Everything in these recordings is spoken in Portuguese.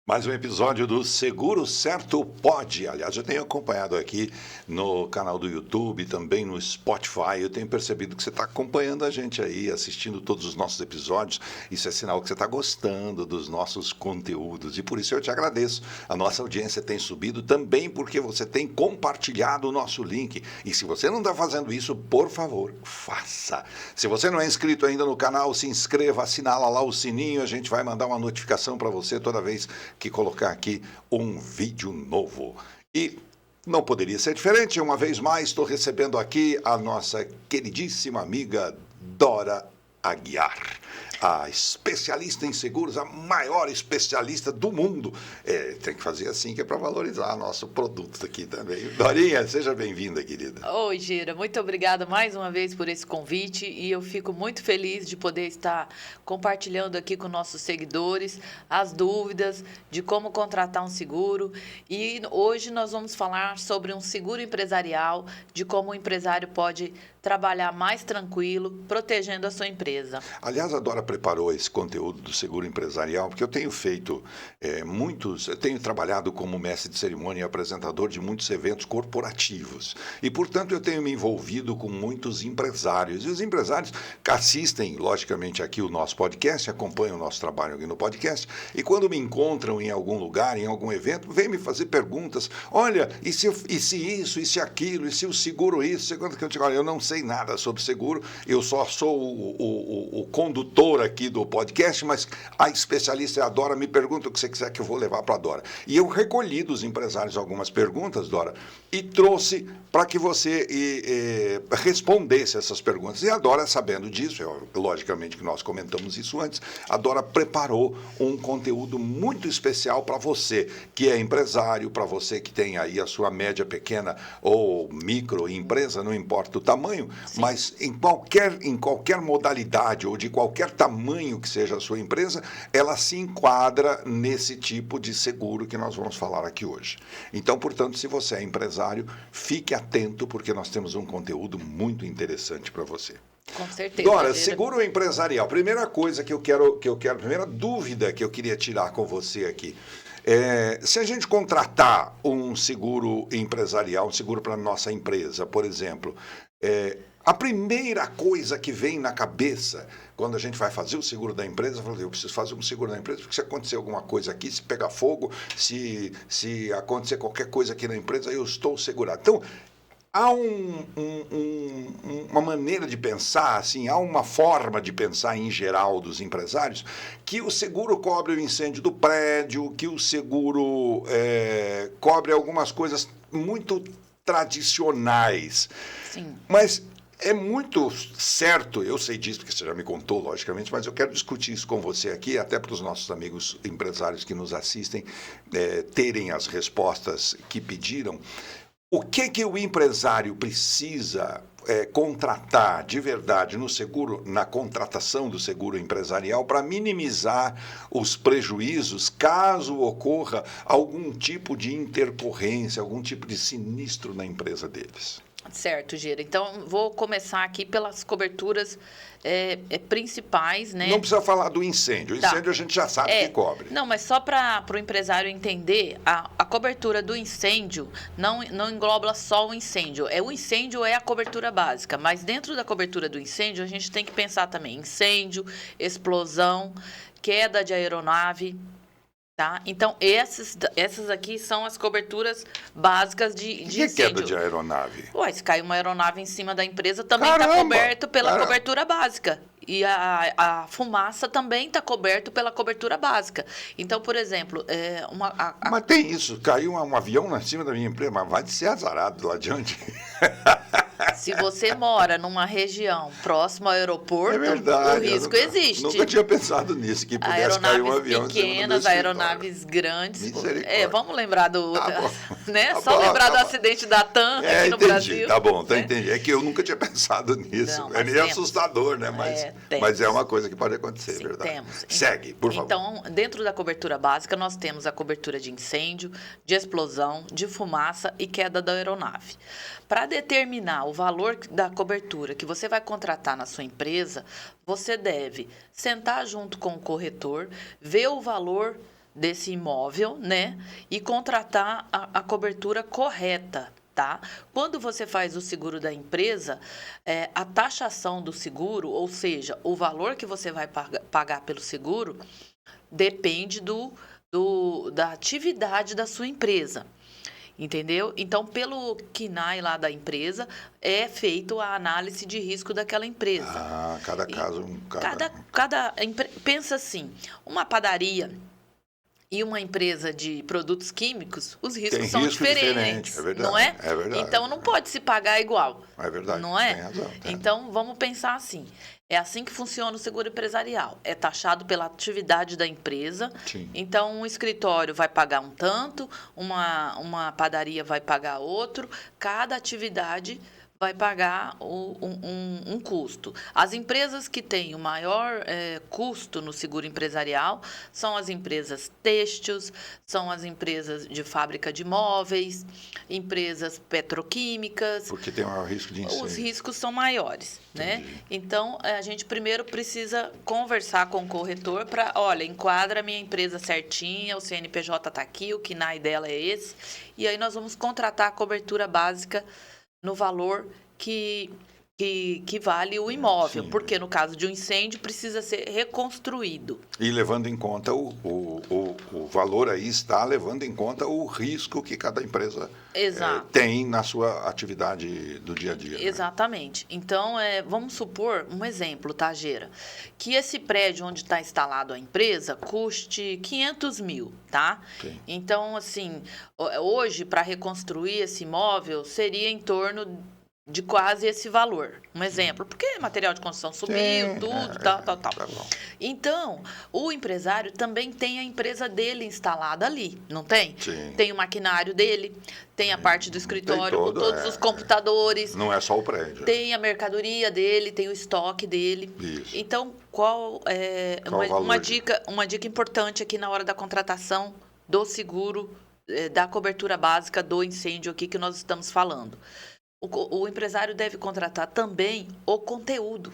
Mais um episódio do Seguro Certo Pode. Aliás, eu tenho acompanhado aqui no canal do YouTube, também no Spotify. Eu tenho percebido que você está acompanhando a gente aí, assistindo todos os nossos episódios. Isso é sinal que você está gostando dos nossos conteúdos. E por isso eu te agradeço. A nossa audiência tem subido também porque você tem compartilhado o nosso link. E se você não está fazendo isso, por favor, faça. Se você não é inscrito ainda no canal, se inscreva, assinala lá o sininho. A gente vai mandar uma notificação para você toda vez que colocar aqui um vídeo novo. E não poderia ser diferente, uma vez mais estou recebendo aqui a nossa queridíssima amiga Dora Aguiar, a especialista em seguros, a maior especialista do mundo. Tem que fazer assim que é para valorizar nosso produto aqui também. Dorinha, seja bem-vinda, querida. Oi, Gira, muito obrigada mais uma vez por esse convite e eu fico muito feliz de poder estar compartilhando aqui com nossos seguidores as dúvidas de como contratar um seguro. E hoje nós vamos falar sobre um seguro empresarial, de como o empresário pode trabalhar mais tranquilo, protegendo a sua empresa. Aliás, a Dora preparou esse conteúdo do seguro empresarial, porque eu tenho feito eu tenho trabalhado como mestre de cerimônia e apresentador de muitos eventos corporativos. E, portanto, eu tenho me envolvido com muitos empresários. E os empresários que assistem, logicamente, aqui o nosso podcast, acompanham o nosso trabalho aqui no podcast, e quando me encontram em algum lugar, em algum evento, vêm me fazer perguntas. Olha, e se isso, e se aquilo, e se o seguro isso, segundo que eu digo, olha, eu não sei nada sobre seguro, eu só sou o condutor aqui do podcast, mas a especialista é a Dora, me pergunta o que você quiser que eu vou levar para a Dora. E eu recolhi dos empresários algumas perguntas, Dora, e trouxe para que você respondesse essas perguntas. E a Dora, sabendo disso, logicamente que nós comentamos isso antes, a Dora preparou um conteúdo muito especial para você, que é empresário, para você que tem aí a sua média pequena ou micro empresa, não importa o tamanho, Sim. Mas em qualquer modalidade ou de qualquer tamanho que seja a sua empresa, ela se enquadra nesse tipo de seguro que nós vamos falar aqui hoje. Então, portanto, se você é empresário, fique atento porque nós temos um conteúdo muito interessante para você. Com certeza. Dora, seguro empresarial. Primeira coisa primeira dúvida que eu queria tirar com você aqui. Se a gente contratar um seguro empresarial, um seguro para a nossa empresa, por exemplo, a primeira coisa que vem na cabeça quando a gente vai fazer o seguro da empresa, eu preciso fazer um seguro da empresa, porque se acontecer alguma coisa aqui, se pegar fogo, se acontecer qualquer coisa aqui na empresa, eu estou segurado. Então, há uma maneira de pensar, assim, há uma forma de pensar em geral dos empresários, que o seguro cobre o incêndio do prédio, que o seguro cobre algumas coisas muito tradicionais. Sim. Mas é muito certo, eu sei disso, porque você já me contou, logicamente, mas eu quero discutir isso com você aqui, até para os nossos amigos empresários que nos assistem terem as respostas que pediram. O que o empresário precisa contratar de verdade no seguro, na contratação do seguro empresarial, para minimizar os prejuízos caso ocorra algum tipo de intercorrência, algum tipo de sinistro na empresa deles? Certo, Gira. Então, vou começar aqui pelas coberturas principais, né? Não precisa falar do incêndio. O incêndio a gente já sabe que cobre. Não, mas só para o empresário entender, a cobertura do incêndio não engloba só o incêndio. O incêndio é a cobertura básica, mas dentro da cobertura do incêndio, a gente tem que pensar também incêndio, explosão, queda de aeronave. Tá? Então, essas aqui são as coberturas básicas de incêndio. E queda de aeronave? Ué, se cai uma aeronave em cima da empresa, também está coberto pela cobertura básica. E a fumaça também está coberto pela cobertura básica. Então, por exemplo, Mas tem isso, caiu um avião em cima da minha empresa, mas vai ser azarado lá adiante. Se você mora numa região próxima ao aeroporto, verdade, o risco existe. Nunca tinha pensado nisso, que pudesse cair um avião pequenas, em cima do aeronaves grandes. Misericórdia. Vamos lembrar do... né? Só lembrar do acidente da TAM aqui no Brasil. Tá bom, entendi. É que eu nunca tinha pensado nisso. Não, é meio assustador, né? Mas é uma coisa que pode acontecer, Sim, verdade. Temos. Segue, por favor. Então, dentro da cobertura básica, nós temos a cobertura de incêndio, de explosão, de fumaça e queda da aeronave. Para determinar o valor da cobertura que você vai contratar na sua empresa, você deve sentar junto com o corretor, ver o valor desse imóvel, né? E contratar a cobertura correta, tá? Quando você faz o seguro da empresa, a taxação do seguro, ou seja, o valor que você vai pagar pelo seguro, depende da atividade da sua empresa. Entendeu? Então, pelo CNAE lá da empresa, é feito a análise de risco daquela empresa. Cada caso... Pensa assim, uma padaria e uma empresa de produtos químicos, os riscos são diferentes, é verdade, não é? É verdade. Então, não pode se pagar igual. É verdade, não é? Tem razão. Então, vamos pensar assim. É assim que funciona o seguro empresarial. É taxado pela atividade da empresa. Sim. Então, um escritório vai pagar um tanto, uma padaria vai pagar outro. Cada atividade vai pagar um custo. As empresas que têm o maior custo no seguro empresarial são as empresas têxteis, são as empresas de fábrica de móveis, empresas petroquímicas. Porque tem maior risco de incêndio. Os riscos são maiores, né? Então, a gente primeiro precisa conversar com o corretor para, olha, enquadra a minha empresa certinha, o CNPJ está aqui, o CNAE dela é esse, e aí nós vamos contratar a cobertura básica no valor que vale o imóvel, Sim. porque no caso de um incêndio precisa ser reconstruído. E levando em conta o valor aí está levando em conta o risco que cada empresa tem na sua atividade do dia a dia. Exatamente. Né? Então, vamos supor, um exemplo, tá, Gera? Que esse prédio onde está instalado a empresa custe 500 mil, tá? Sim. Então, assim, hoje, para reconstruir esse imóvel, seria em torno de quase esse valor. Um exemplo, porque material de construção subiu, tudo, tal. Tá bom. Então, o empresário também tem a empresa dele instalada ali, não tem? Sim. Tem o maquinário dele, tem a parte do escritório com todos os computadores. Não é só o prédio. Tem a mercadoria dele, tem o estoque dele. Isso. Então, qual é uma dica importante aqui na hora da contratação do seguro, da cobertura básica do incêndio aqui que nós estamos falando? O empresário deve contratar também o conteúdo.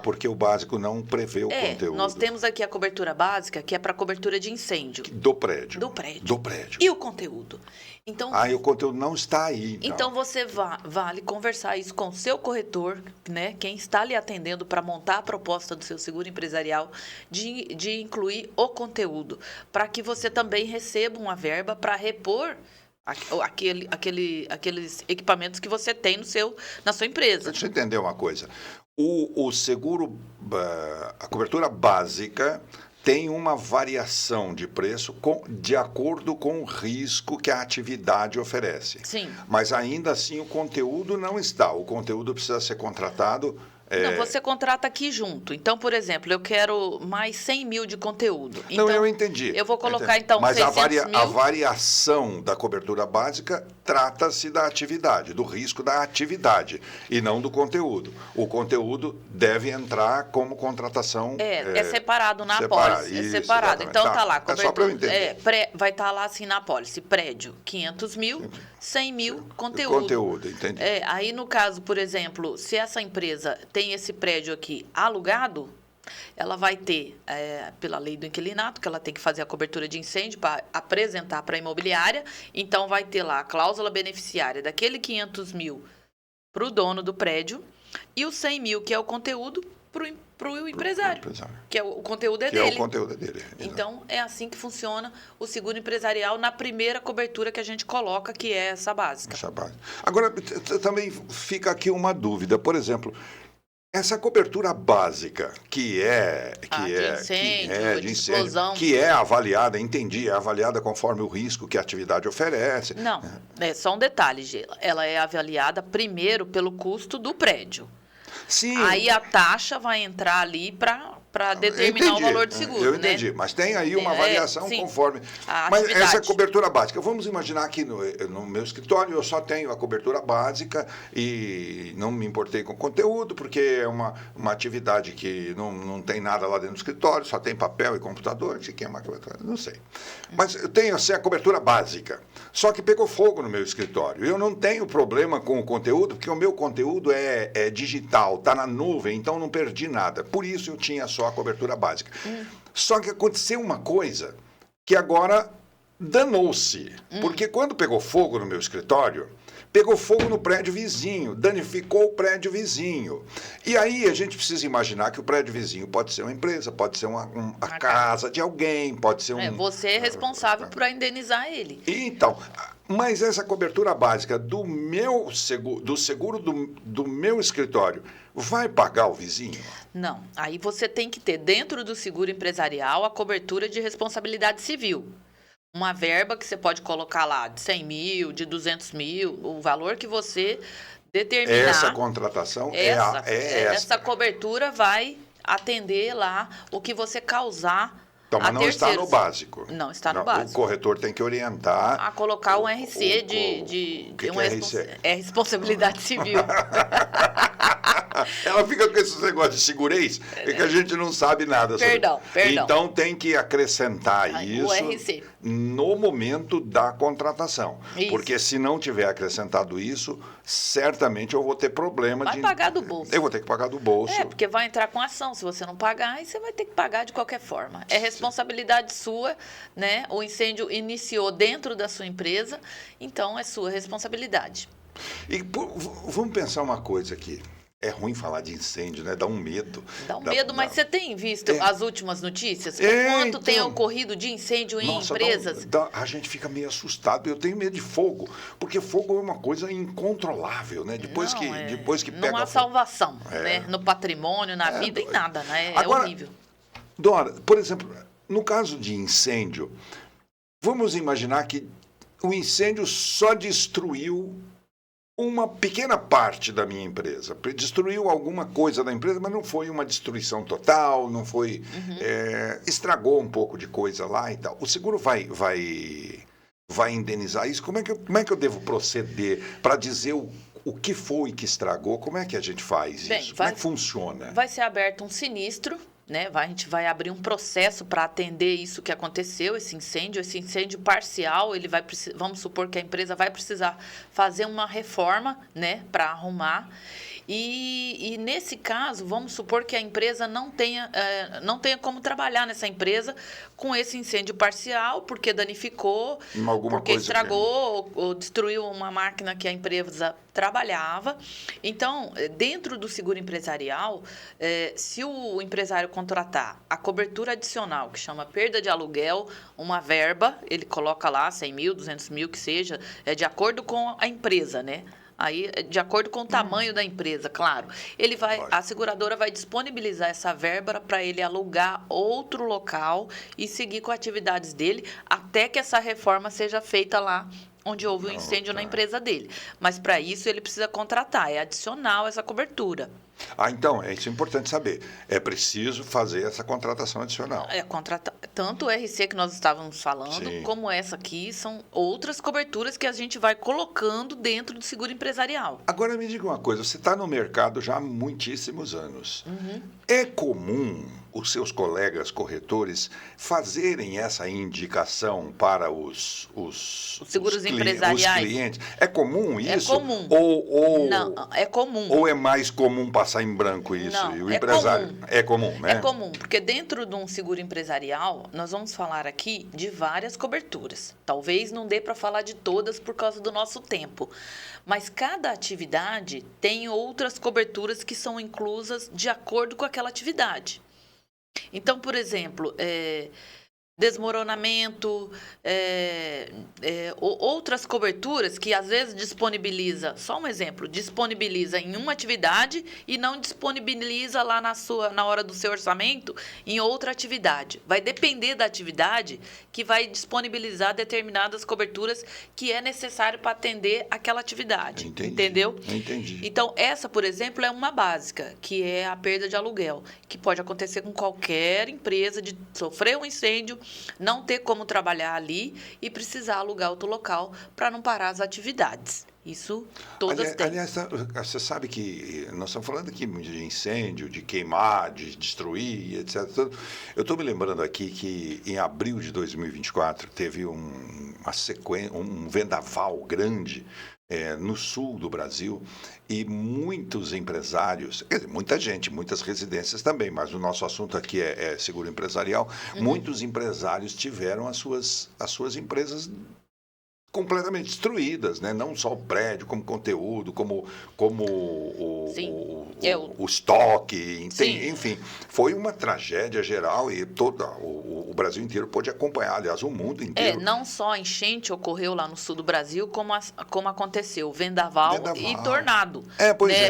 Porque o básico não prevê o conteúdo. Nós temos aqui a cobertura básica, que é para cobertura de incêndio. Do prédio. Do prédio. Do prédio. E o conteúdo? Então, e o conteúdo não está aí. Então você vale conversar isso com o seu corretor, né? Quem está lhe atendendo para montar a proposta do seu seguro empresarial, de incluir o conteúdo, para que você também receba uma verba para repor aqueles equipamentos que você tem na sua empresa. Deixa eu entender uma coisa. O seguro, a cobertura básica tem uma variação de preço de acordo com o risco que a atividade oferece. Sim. Mas ainda assim o conteúdo não está. O conteúdo precisa ser contratado... Não, você contrata aqui junto. Então, por exemplo, eu quero mais 100 mil de conteúdo. Então, não, eu entendi. Eu vou colocar, então, mas 600 mil. A variação da cobertura básica trata-se da atividade, do risco da atividade, e não do conteúdo. O conteúdo deve entrar como contratação... É separado na apólice. Isso, é separado. Exatamente. Então, tá lá. É só para eu entender. Vai estar lá assim na apólice. Prédio, 500 mil, 100 mil, conteúdo. Conteúdo, entendi. Aí, no caso, por exemplo, se essa empresa tem esse prédio aqui alugado, ela vai ter, pela lei do inquilinato, que ela tem que fazer a cobertura de incêndio para apresentar para a imobiliária, então vai ter lá a cláusula beneficiária daquele 500 mil para o dono do prédio e os 100 mil, que é o conteúdo, para o empresário, que o conteúdo é dele. É o conteúdo dele. Então, é assim que funciona o seguro empresarial na primeira cobertura que a gente coloca, que é essa básica. Agora, também fica aqui uma dúvida. Por exemplo, essa cobertura básica, de incêndio, explosão, que é avaliada, é avaliada conforme o risco que a atividade oferece. Não, só um detalhe, Gela. Ela é avaliada primeiro pelo custo do prédio. Sim. Aí a taxa vai entrar ali para determinar o valor do seguro. Eu entendi, mas tem aí uma variação conforme. Mas atividade. Essa cobertura básica, vamos imaginar que no meu escritório eu só tenho a cobertura básica e não me importei com o conteúdo, porque é uma atividade que não tem nada lá dentro do escritório, só tem papel e computador, não sei. Mas eu tenho assim, a cobertura básica, só que pegou fogo no meu escritório. Eu não tenho problema com o conteúdo, porque o meu conteúdo é digital, está na nuvem, então não perdi nada. Por isso eu tinha só a cobertura básica. Só que aconteceu uma coisa que agora danou-se. Porque quando pegou fogo no meu escritório, pegou fogo no prédio vizinho, danificou o prédio vizinho. E aí a gente precisa imaginar que o prédio vizinho pode ser uma empresa, pode ser a casa de alguém, pode ser um... Você é responsável por indenizar ele. Então, mas essa cobertura básica do meu seguro, do meu escritório, vai pagar o vizinho? Não. Aí você tem que ter dentro do seguro empresarial a cobertura de responsabilidade civil. Uma verba que você pode colocar lá de 100 mil, de 200 mil, o valor que você determinar. Essa contratação essa cobertura vai atender lá o que você causar. Então, mas não está no básico. Não está no básico. O corretor tem que orientar... A colocar um RC O que é RC? É responsabilidade civil. Ela fica com esses negócios de segurez, que a gente não sabe nada sobre. Perdão. Então tem que acrescentar isso o RC. no momento da contratação. Isso. Porque se não tiver acrescentado isso, certamente eu vou ter problema Vai pagar do bolso. Eu vou ter que pagar do bolso. Porque vai entrar com ação. Se você não pagar, aí você vai ter que pagar de qualquer forma. É responsabilidade sua, né? O incêndio iniciou dentro da sua empresa, então é sua responsabilidade. E vamos pensar uma coisa aqui. É ruim falar de incêndio, né? Dá um medo. Mas você tem visto as últimas notícias? Quanto tem ocorrido de incêndio em empresas? A gente fica meio assustado. Eu tenho medo de fogo, porque fogo é uma coisa incontrolável, né? Depois que pega não há salvação, né? No patrimônio, na vida, em nada, né? Agora, horrível. Dora, por exemplo, no caso de incêndio, vamos imaginar que o incêndio só destruiu uma pequena parte da minha empresa. Destruiu alguma coisa da empresa, mas não foi uma destruição total, não foi... estragou um pouco de coisa lá e tal. O seguro vai indenizar isso? Como é que eu devo proceder para dizer o que foi que estragou? Como é que a gente faz isso? Como é que funciona? Vai ser aberto um sinistro, né? A gente vai abrir um processo para atender isso que aconteceu, esse incêndio parcial. Vamos supor que a empresa vai precisar fazer uma reforma, né, para arrumar. E nesse caso, vamos supor que a empresa não tenha como trabalhar nessa empresa com esse incêndio parcial, porque danificou, porque estragou ou destruiu uma máquina que a empresa trabalhava. Então, dentro do seguro empresarial, se o empresário contratar a cobertura adicional, que chama perda de aluguel, uma verba, ele coloca lá 100 mil, 200 mil, que seja, de acordo com a empresa, né? Aí, de acordo com o tamanho da empresa, claro. A seguradora vai disponibilizar essa verba para ele alugar outro local e seguir com atividades dele até que essa reforma seja feita lá onde houve um incêndio na empresa dele. Mas, para isso, ele precisa contratar. É adicional essa cobertura. Então, isso é importante saber. É preciso fazer essa contratação adicional. Tanto o RC que nós estávamos falando, Sim, como essa aqui, são outras coberturas que a gente vai colocando dentro do seguro empresarial. Agora, me diga uma coisa. Você está no mercado já há muitíssimos anos. É comum os seus colegas corretores fazerem essa indicação para os seguros empresariais? Os clientes? É comum isso? É comum. Não, é comum. Ou é mais comum passar em branco isso? Não, e o empresário? É comum, né? É comum, porque dentro de um seguro empresarial, nós vamos falar aqui de várias coberturas. Talvez não dê para falar de todas por causa do nosso tempo. Mas cada atividade tem outras coberturas que são inclusas de acordo com aquela atividade. Então, por exemplo, desmoronamento, outras coberturas que às vezes disponibiliza, só um exemplo, disponibiliza em uma atividade e não disponibiliza lá na hora do seu orçamento em outra atividade. Vai depender da atividade que vai disponibilizar determinadas coberturas que é necessário para atender aquela atividade. Entendeu? Entendi. Então, essa, por exemplo, é uma básica, que é a perda de aluguel, que pode acontecer com qualquer empresa de sofrer um incêndio, não ter como trabalhar ali e precisar alugar outro local para não parar as atividades. Isso todas têm. Aliás, você sabe que nós estamos falando aqui de incêndio, de queimar, de destruir, etc. Eu estou me lembrando aqui que em abril de 2024 teve um vendaval grande no sul do Brasil, e muitos empresários, quer dizer, muita gente, muitas residências também, mas o nosso assunto aqui é seguro empresarial, muitos empresários tiveram as suas empresas completamente destruídas, né? Não só o prédio, como conteúdo, como o estoque, enfim. Foi uma tragédia geral e todo o Brasil inteiro pôde acompanhar, aliás, o mundo inteiro. Não só a enchente ocorreu lá no sul do Brasil, como aconteceu vendaval e tornado,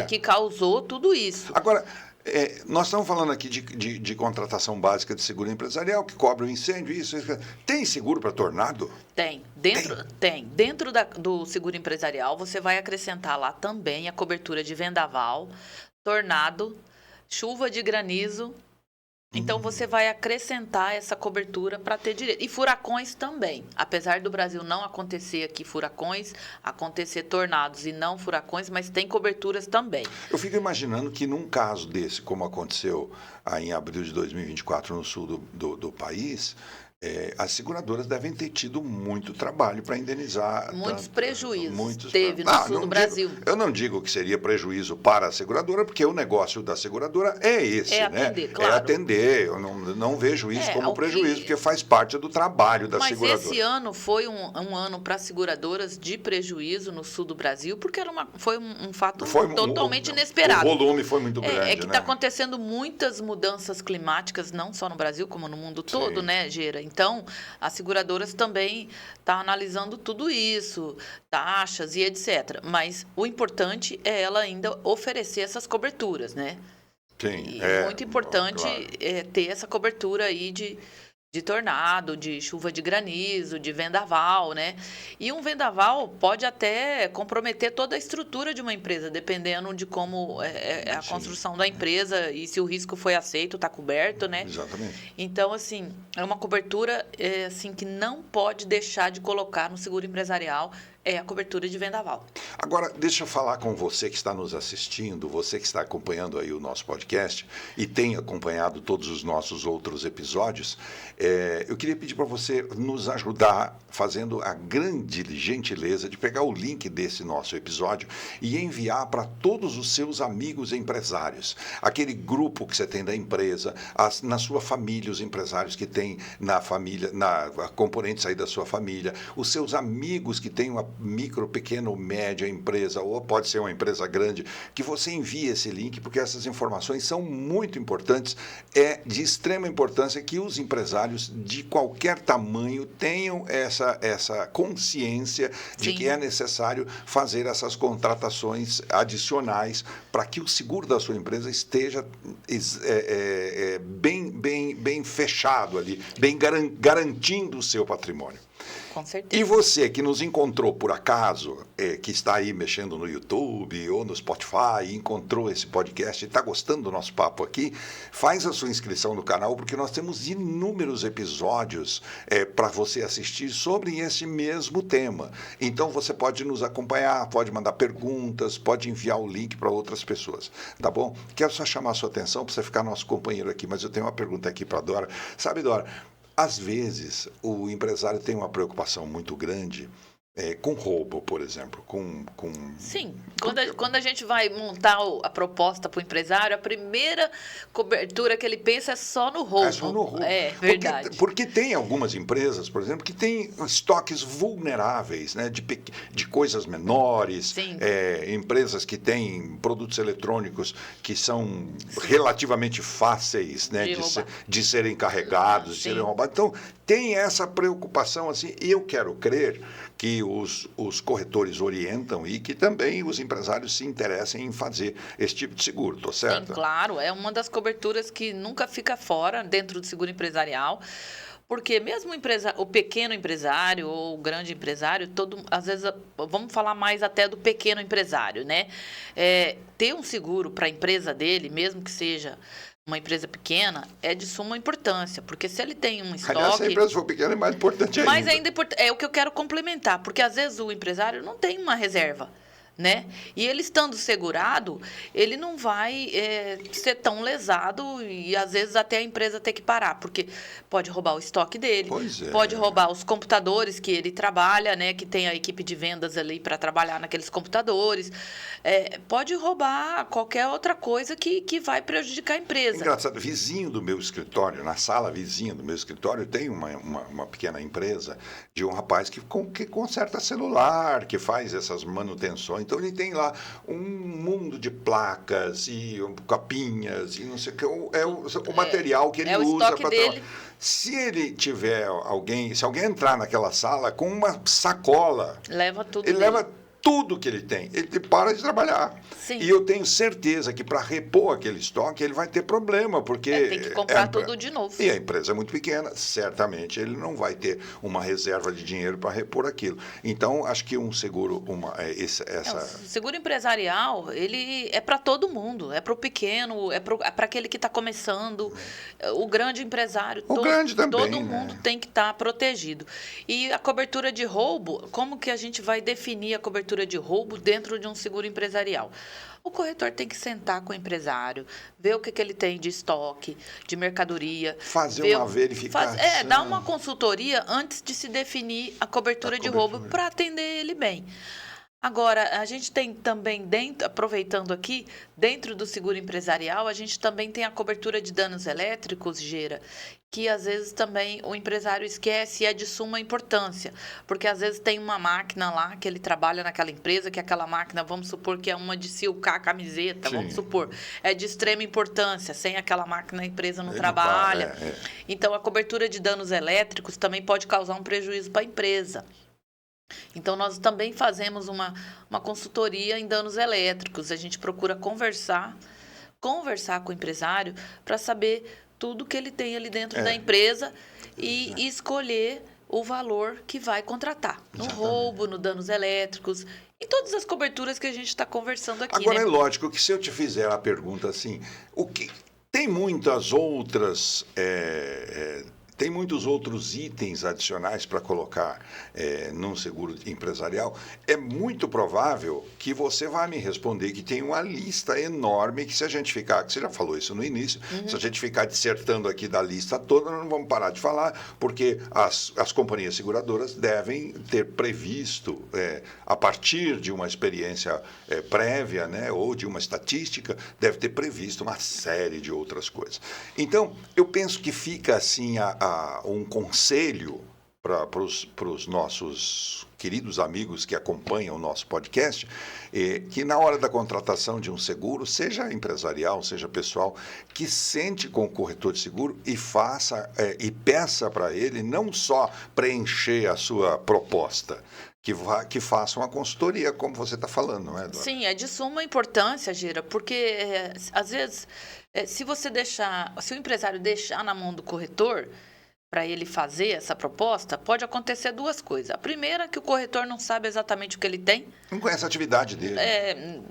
que causou tudo isso. Agora, nós estamos falando aqui de contratação básica de seguro empresarial, que cobre o incêndio, isso. Tem seguro para tornado? Tem. Dentro do seguro empresarial, você vai acrescentar lá também a cobertura de vendaval, tornado, chuva de granizo. Então, você vai acrescentar essa cobertura para ter direito. E furacões também. Apesar do Brasil não acontecer aqui furacões, acontecer tornados e não furacões, mas tem coberturas também. Eu fico imaginando que num caso desse, como aconteceu em abril de 2024 no sul do país, as seguradoras devem ter tido muito trabalho para indenizar. Muitos prejuízos teve no sul do Brasil. Eu não digo que seria prejuízo para a seguradora, porque o negócio da seguradora é esse, atender, claro. É atender. Eu não vejo isso como prejuízo, porque faz parte do trabalho da seguradora. Mas esse ano foi um ano para as seguradoras de prejuízo no sul do Brasil, porque foi um fato totalmente inesperado. O volume foi muito grande. É que está acontecendo muitas mudanças climáticas, não só no Brasil, como no mundo todo, né, Gera? Então, as seguradoras também estão analisando tudo isso, taxas e etc. Mas o importante é ela ainda oferecer essas coberturas, né? Sim. E é muito importante ter essa cobertura aí de tornado, de chuva de granizo, de vendaval, né? E um vendaval pode até comprometer toda a estrutura de uma empresa, dependendo de como é a construção da empresa e se o risco foi aceito, está coberto, né? Exatamente. Então, assim, é uma cobertura assim, que não pode deixar de colocar no seguro empresarial, é a cobertura de vendaval. Agora, deixa eu falar com você que está nos assistindo, você que está acompanhando aí o nosso podcast e tem acompanhado todos os nossos outros episódios, eu queria pedir para você nos ajudar fazendo a grande gentileza de pegar o link desse nosso episódio e enviar para todos os seus amigos empresários, aquele grupo que você tem da empresa, na sua família, os empresários que tem na família, componentes aí da sua família, os seus amigos que têm uma micro, pequena ou média empresa, ou pode ser uma empresa grande, que você envie esse link, porque essas informações são muito importantes, é de extrema importância que os empresários de qualquer tamanho tenham essa consciência de que é necessário fazer essas contratações adicionais para que o seguro da sua empresa esteja bem fechado ali, bem garantindo o seu patrimônio. Com certeza. E você que nos encontrou por acaso, que está aí mexendo no YouTube ou no Spotify, encontrou esse podcast e está gostando do nosso papo aqui, faz a sua inscrição no canal, porque nós temos inúmeros episódios para você assistir sobre esse mesmo tema. Então você pode nos acompanhar, pode mandar perguntas, pode enviar o link para outras pessoas, tá bom? Quero só chamar a sua atenção para você ficar nosso companheiro aqui, mas eu tenho uma pergunta aqui para a Dora. Sabe, Dora, às vezes, o empresário tem uma preocupação muito grande com roubo, por exemplo. Sim. Quando a gente vai montar a proposta para o empresário, a primeira cobertura que ele pensa é só no roubo. É só no roubo. É verdade. Porque tem algumas empresas, por exemplo, que têm estoques vulneráveis, né, de coisas menores. Sim. Empresas que têm produtos eletrônicos que são relativamente fáceis, né, de serem carregados, de serem roubados. Então, tem essa preocupação assim, e eu quero crer que os corretores orientam e que também os empresários se interessem em fazer esse tipo de seguro, estou certo? Sim, claro, é uma das coberturas que nunca fica fora dentro do seguro empresarial, porque mesmo o pequeno empresário ou o grande empresário, às vezes, vamos falar mais até do pequeno empresário, né? Ter um seguro para a empresa dele, mesmo que seja uma empresa pequena, é de suma importância, porque se ele tem um estoque... Aliás, se a empresa for pequena, é mais importante ainda. Mas ainda é o que eu quero complementar, porque às vezes o empresário não tem uma reserva, né? E ele estando segurado, ele não vai ser tão lesado e às vezes até a empresa ter que parar, porque pode roubar o estoque dele, pode roubar os computadores que ele trabalha, né? Que tem a equipe de vendas ali para trabalhar naqueles computadores, pode roubar qualquer outra coisa que vai prejudicar a empresa. Engraçado, vizinho do meu escritório, na sala vizinha do meu escritório, tem uma pequena empresa de um rapaz que conserta celular, que faz essas manutenções. Então, ele tem lá um mundo de placas e capinhas e não sei o que. É o material que ele usa para trabalhar. Se ele tiver se alguém entrar naquela sala com uma sacola, leva tudo ele leva tudo que ele tem, ele para de trabalhar. Sim. E eu tenho certeza que para repor aquele estoque, ele vai ter problema, porque... tem que comprar tudo de novo. E a empresa é muito pequena, certamente ele não vai ter uma reserva de dinheiro para repor aquilo. Então, acho que um seguro... O seguro empresarial, ele é para todo mundo, é para o pequeno, é para aquele que está começando, o grande empresário. Grande também, todo mundo tem que estar protegido. E a cobertura de roubo, como que a gente vai definir a cobertura de roubo dentro de um seguro empresarial? O corretor tem que sentar com o empresário, ver o que ele tem de estoque, de mercadoria. Fazer uma verificação. Dar uma consultoria antes de se definir a cobertura de roubo para atender ele bem. Agora, a gente tem também, aproveitando aqui, dentro do seguro empresarial, a gente também tem a cobertura de danos elétricos, Gera, que às vezes também o empresário esquece e é de suma importância, porque às vezes tem uma máquina lá que ele trabalha naquela empresa, que aquela máquina, vamos supor que é uma de silcar a camiseta, vamos supor, é de extrema importância, sem aquela máquina a empresa não trabalha. Então, a cobertura de danos elétricos também pode causar um prejuízo para a empresa. Então, nós também fazemos uma consultoria em danos elétricos. A gente procura conversar com o empresário para saber tudo que ele tem ali dentro da empresa e escolher o valor que vai contratar. No roubo, no danos elétricos e todas as coberturas que a gente está conversando aqui. Agora, é lógico que se eu te fizer a pergunta assim, tem muitas outras... Tem muitos outros itens adicionais para colocar num seguro empresarial. É muito provável que você vai me responder que tem uma lista enorme que se a gente ficar, que você já falou isso no início, se a gente ficar dissertando aqui da lista toda, nós não vamos parar de falar, porque as companhias seguradoras devem ter previsto, a partir de uma experiência prévia, né, ou de uma estatística, deve ter previsto uma série de outras coisas. Então, eu penso que fica assim um conselho para os nossos queridos amigos que acompanham o nosso podcast, que na hora da contratação de um seguro, seja empresarial, seja pessoal, que sente com o corretor de seguro e e peça para ele não só preencher a sua proposta, que faça uma consultoria, como você está falando, não é, Eduardo? Sim, é de suma importância, Gira, porque às vezes, se o empresário deixar na mão do corretor para ele fazer essa proposta, pode acontecer duas coisas. A primeira é que o corretor não sabe exatamente o que ele tem. Não conhece a atividade dele.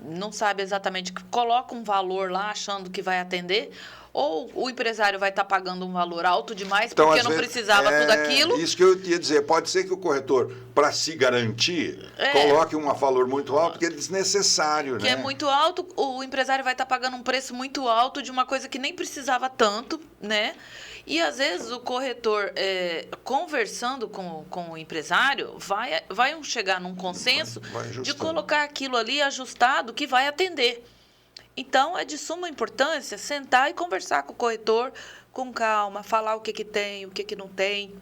Não sabe exatamente, coloca um valor lá achando que vai atender, ou o empresário vai estar pagando um valor alto demais porque não precisava tudo aquilo. Isso que eu ia dizer. Pode ser que o corretor, para se garantir, coloque um valor muito alto, que é desnecessário. Que é muito alto, o empresário vai estar pagando um preço muito alto de uma coisa que nem precisava tanto, né? E, às vezes, o corretor, conversando com o empresário, vai chegar num consenso de colocar aquilo ali ajustado que vai atender. Então, é de suma importância sentar e conversar com o corretor com calma, falar o que tem, o que não tem.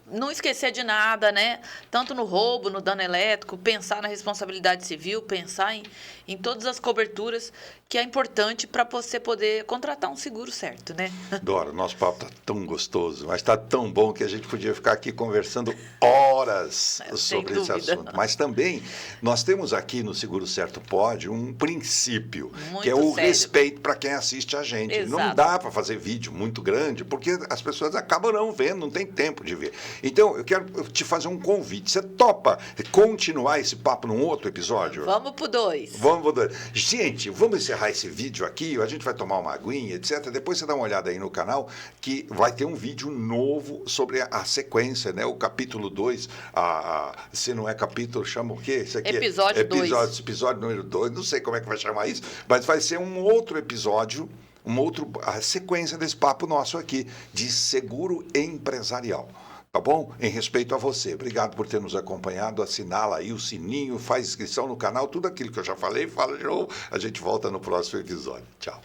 Não esquecer de nada, né? Tanto no roubo, no dano elétrico, pensar na responsabilidade civil, pensar em todas as coberturas que é importante para você poder contratar um seguro certo, né? Dora, nosso papo está tão gostoso, mas está tão bom que a gente podia ficar aqui conversando horas sobre esse assunto. Mas também, nós temos aqui no Seguro Certo Pode um princípio, muito que é o sério. Respeito para quem assiste a gente. Exato. Não dá para fazer vídeo muito grande, porque as pessoas acabam não vendo, não tem tempo de ver. Então, eu quero te fazer um convite. Você topa continuar esse papo num outro episódio? Vamos pro 2. Vamos pro 2. Gente, vamos encerrar esse vídeo aqui, a gente vai tomar uma aguinha, etc. Depois você dá uma olhada aí no canal, que vai ter um vídeo novo sobre a sequência, né? O capítulo 2 se não é capítulo, chama o quê? Isso aqui Episódio 2. Episódio número 2, não sei como é que vai chamar isso, mas vai ser um outro episódio, a sequência desse papo nosso aqui, de seguro empresarial. Tá bom? Em respeito a você. Obrigado por ter nos acompanhado. Assinala aí o sininho, faz inscrição no canal, tudo aquilo que eu já falei, fala de novo. A gente volta no próximo episódio. Tchau.